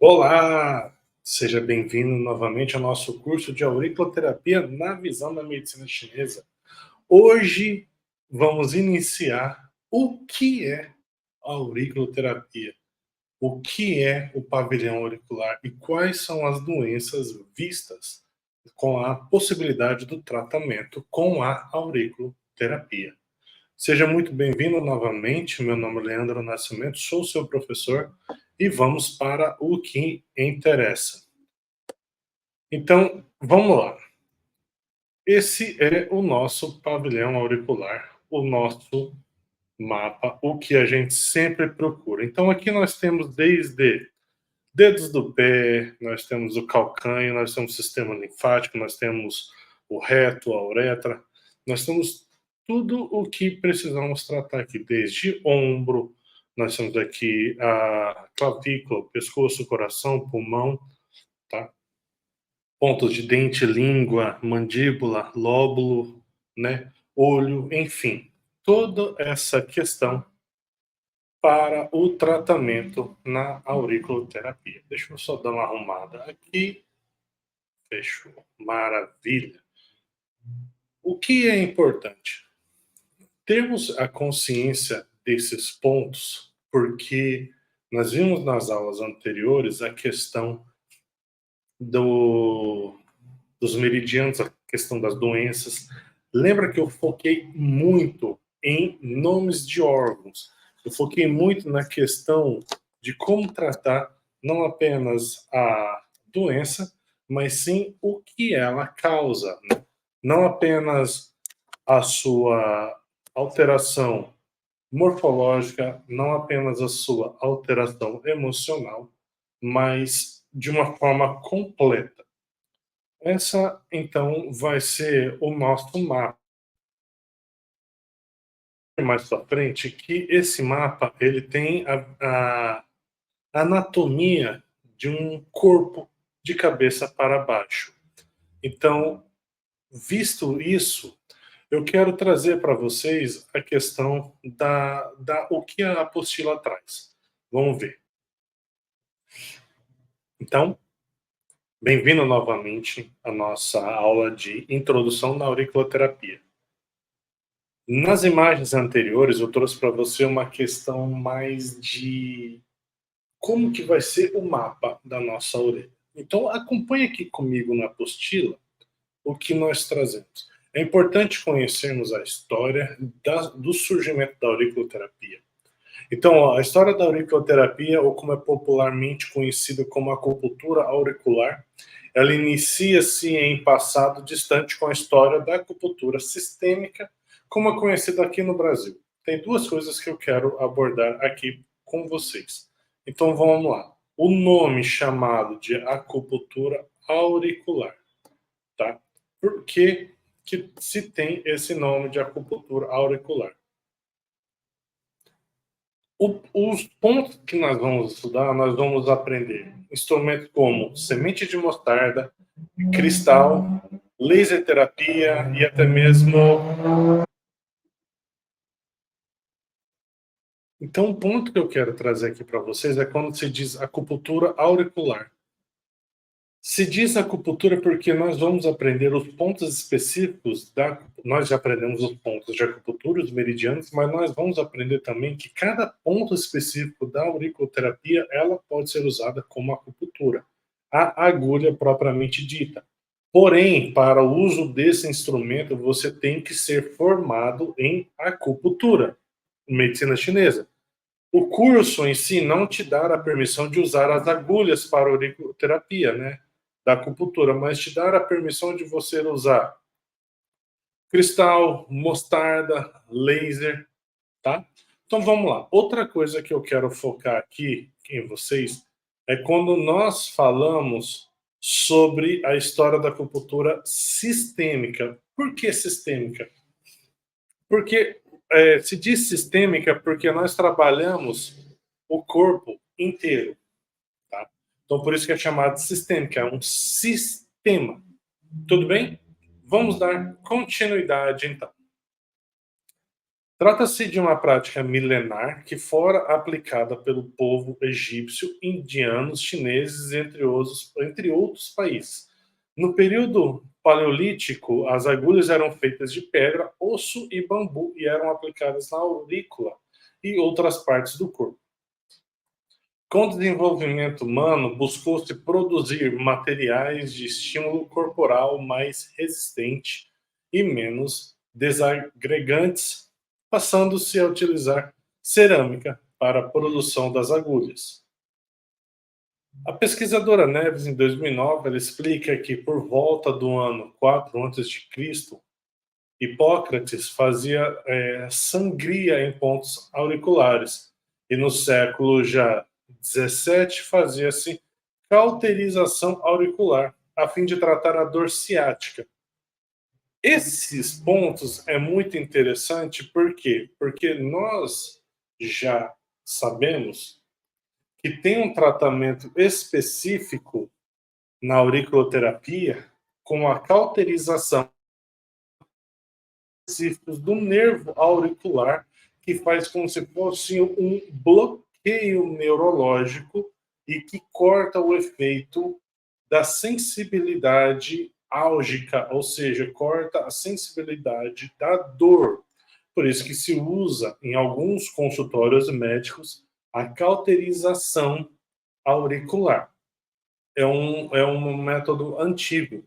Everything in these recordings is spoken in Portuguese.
Olá! Seja bem-vindo novamente ao nosso curso de auriculoterapia na visão da medicina chinesa. Hoje vamos iniciar o que é a auriculoterapia, o que é o pavilhão auricular e quais são as doenças vistas com a possibilidade do tratamento com a auriculoterapia. Seja muito bem-vindo novamente. Meu nome é Leandro Nascimento, sou seu professor e vamos para o que interessa. Então, vamos lá. Esse é o nosso pavilhão auricular, o nosso mapa, o que a gente sempre procura. Então, aqui nós temos desde dedos do pé, nós temos o calcânio, nós temos o sistema linfático, nós temos o reto, a uretra, nós temos tudo o que precisamos tratar aqui, desde ombro, nós temos aqui a clavícula, pescoço, coração, pulmão, tá? Pontos de dente, língua, mandíbula, lóbulo, né? Olho, enfim, toda essa questão para o tratamento na auriculoterapia. Deixa eu só dar uma arrumada aqui. Fechou. Maravilha. O que é importante? Termos a consciência desses pontos, porque nós vimos nas aulas anteriores a questão dos meridianos, a questão das doenças. Lembra que eu foquei muito em nomes de órgãos. Eu foquei muito na questão de como tratar não apenas a doença, mas sim o que ela causa, né? Não apenas a sua alteração morfológica, não apenas a sua alteração emocional, mas de uma forma completa. Essa, então, vai ser o nosso mapa. Mais para frente, que esse mapa ele tem a anatomia de um corpo de cabeça para baixo. Então, visto isso, eu quero trazer para vocês a questão da o que a apostila traz. Vamos ver. Então, bem-vindo novamente à nossa aula de introdução na auriculoterapia. Nas imagens anteriores, eu trouxe para você uma questão mais de como que vai ser o mapa da nossa orelha. Então, acompanhe aqui comigo na apostila o que nós trazemos. É importante conhecermos a história do surgimento da auriculoterapia. Então, ó, a história da auriculoterapia, ou como é popularmente conhecida como acupuntura auricular, ela inicia-se em passado distante com a história da acupuntura sistêmica, como é conhecida aqui no Brasil. Tem duas coisas que eu quero abordar aqui com vocês. Então, vamos lá. O nome chamado de acupuntura auricular, tá? Por que que se tem esse nome de acupuntura auricular? Os pontos que nós vamos estudar, nós vamos aprender instrumentos como semente de mostarda, cristal, laser terapia e até mesmo. Então, o ponto que eu quero trazer aqui para vocês é quando se diz acupuntura auricular. Se diz acupuntura porque nós vamos aprender os pontos específicos da. Nós já aprendemos os pontos de acupuntura, os meridianos, mas nós vamos aprender também que cada ponto específico da auriculoterapia ela pode ser usada como acupuntura, a agulha propriamente dita. Porém, para o uso desse instrumento, você tem que ser formado em acupuntura, medicina chinesa. O curso em si não te dá a permissão de usar as agulhas para auriculoterapia, né? Da acupuntura, mas te dá a permissão de você usar cristal, mostarda, laser, tá? Então vamos lá. Outra coisa que eu quero focar aqui em vocês é quando nós falamos sobre a história da acupuntura sistêmica. Por que sistêmica? Porque se diz sistêmica porque nós trabalhamos o corpo inteiro, tá? Então por isso que é chamado de sistêmica, é um sistema. Tudo bem? Vamos dar continuidade então. Trata-se de uma prática milenar que fora aplicada pelo povo egípcio, indianos, chineses, entre outros países. No período paleolítico, as agulhas eram feitas de pedra, osso e bambu e eram aplicadas na aurícula e outras partes do corpo. Com o desenvolvimento humano, buscou-se produzir materiais de estímulo corporal mais resistente e menos desagregantes, passando-se a utilizar cerâmica para a produção das agulhas. A pesquisadora Neves, em 2009, ela explica que por volta do ano 4 a.C., Hipócrates fazia sangria em pontos auriculares e no século já 17 fazia-se cauterização auricular a fim de tratar a dor ciática. Esses pontos é muito interessante, por quê? Porque nós já sabemos que tem um tratamento específico na auriculoterapia com a cauterização específicos do nervo auricular, que faz como se fosse um bloqueio neurológico e que corta o efeito da sensibilidade álgica, ou seja, corta a sensibilidade da dor. Por isso que se usa em alguns consultórios médicos a cauterização auricular. É um método antigo.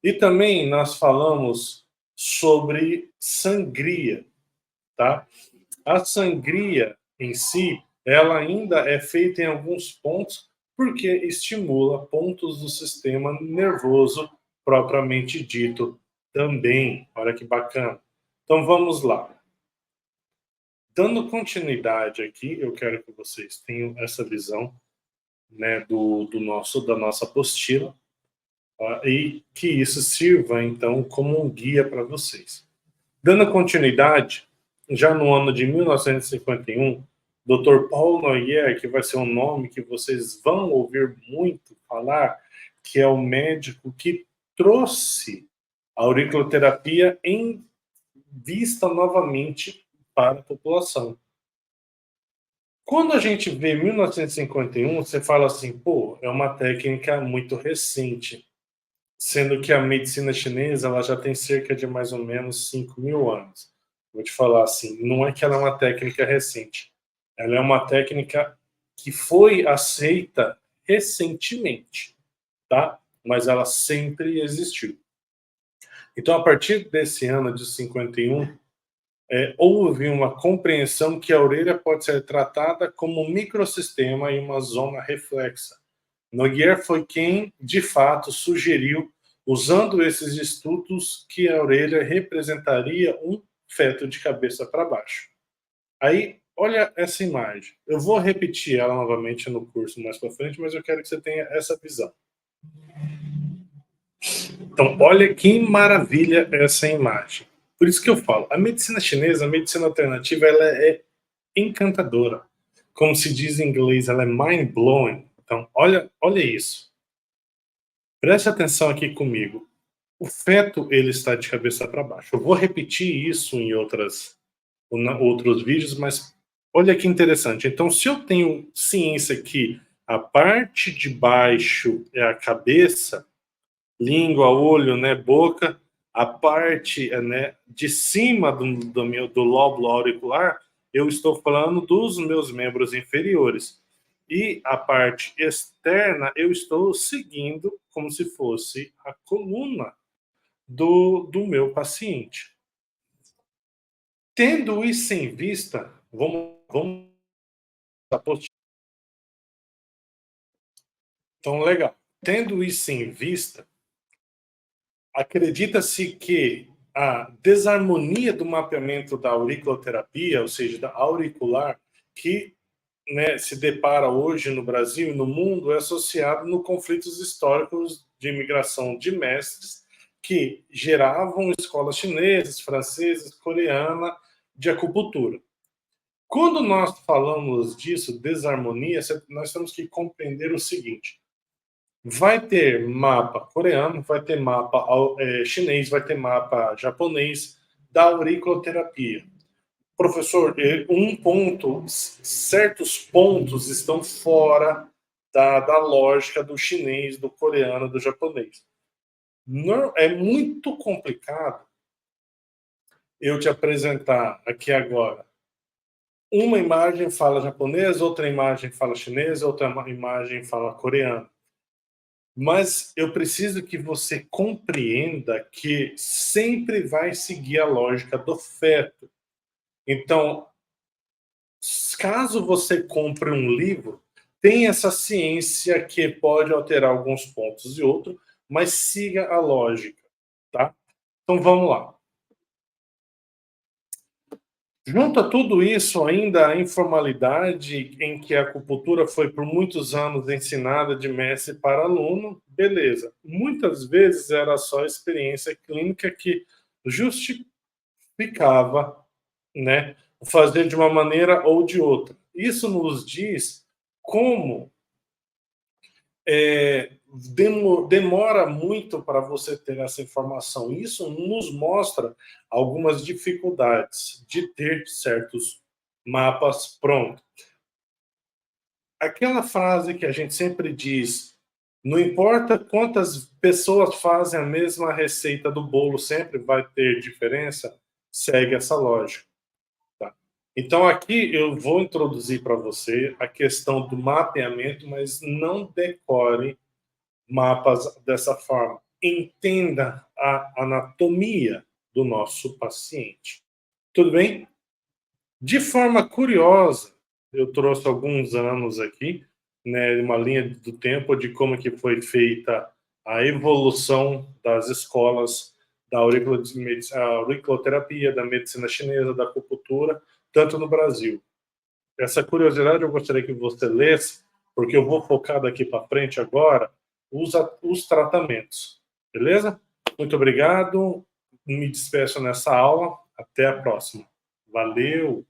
E também nós falamos sobre sangria, tá? A sangria em si, ela ainda é feita em alguns pontos porque estimula pontos do sistema nervoso propriamente dito também. Olha que bacana. Então vamos lá. Dando continuidade aqui, eu quero que vocês tenham essa visão, né, da nossa apostila, e que isso sirva, então, como um guia para vocês. Dando continuidade, já no ano de 1951, Dr. Paul Noyer, que vai ser um nome que vocês vão ouvir muito falar, que é o médico que trouxe a auriculoterapia em vista novamente para a população. Quando a gente vê 1951, você fala assim, pô, é uma técnica muito recente, sendo que a medicina chinesa ela já tem cerca de mais ou menos 5.000 anos. Vou te falar assim, não é que ela é uma técnica recente, ela é uma técnica que foi aceita recentemente, tá? Mas ela sempre existiu. Então, a partir desse ano de 51, houve uma compreensão que a orelha pode ser tratada como um microsistema e uma zona reflexa. Noguer foi quem, de fato, sugeriu, usando esses estudos, que a orelha representaria um feto de cabeça para baixo. Aí, olha essa imagem. Eu vou repetir ela novamente no curso mais para frente, mas eu quero que você tenha essa visão. Então, olha que maravilha essa imagem. Por isso que eu falo, a medicina chinesa, a medicina alternativa, ela é encantadora. Como se diz em inglês, ela é mind-blowing. Então, olha isso. Preste atenção aqui comigo. O feto, ele está de cabeça para baixo. Eu vou repetir isso em outros vídeos, mas olha que interessante. Então, se eu tenho ciência que a parte de baixo é a cabeça, língua, olho, né, boca, a parte, né, de cima do lóbulo auricular, eu estou falando dos meus membros inferiores. E a parte externa, eu estou seguindo como se fosse a coluna do meu paciente. Tendo isso em vista, vamos então, legal. Tendo isso em vista, acredita-se que a desarmonia do mapeamento da auriculoterapia, ou seja, da auricular, que, né, se depara hoje no Brasil e no mundo, é associado no conflitos históricos de imigração de mestres que geravam escolas chinesas, francesas, coreana de acupuntura. Quando nós falamos disso, desarmonia, nós temos que compreender o seguinte: vai ter mapa coreano, vai ter mapa chinês, vai ter mapa japonês da auriculoterapia. professor, certos pontos estão fora da lógica do chinês, do coreano, do japonês. Não, é muito complicado eu te apresentar aqui agora. Uma imagem fala japonês, outra imagem fala chinês, outra imagem fala coreano. Mas eu preciso que você compreenda que sempre vai seguir a lógica do feto. Então, caso você compre um livro, tem essa ciência que pode alterar alguns pontos e outros, mas siga a lógica, tá? Então vamos lá. Junto a tudo isso, ainda a informalidade em que a acupuntura foi por muitos anos ensinada de mestre para aluno, beleza. Muitas vezes era só experiência clínica que justificava, né, fazer de uma maneira ou de outra. Isso nos diz como demora muito para você ter essa informação. Isso nos mostra algumas dificuldades de ter certos mapas prontos. Aquela frase que a gente sempre diz, não importa quantas pessoas fazem a mesma receita do bolo, sempre vai ter diferença, segue essa lógica. Tá? Então, aqui eu vou introduzir para você a questão do mapeamento, mas não decore mapas dessa forma. Entenda a anatomia do nosso paciente. Tudo bem? De forma curiosa, eu trouxe alguns anos aqui, né, uma linha do tempo de como que foi feita a evolução das escolas da auriculoterapia, da medicina chinesa, da acupuntura, tanto no Brasil. Essa curiosidade eu gostaria que você lesse, porque eu vou focar daqui para frente agora os tratamentos. Beleza? Muito obrigado. Me despeço nessa aula. Até a próxima. Valeu!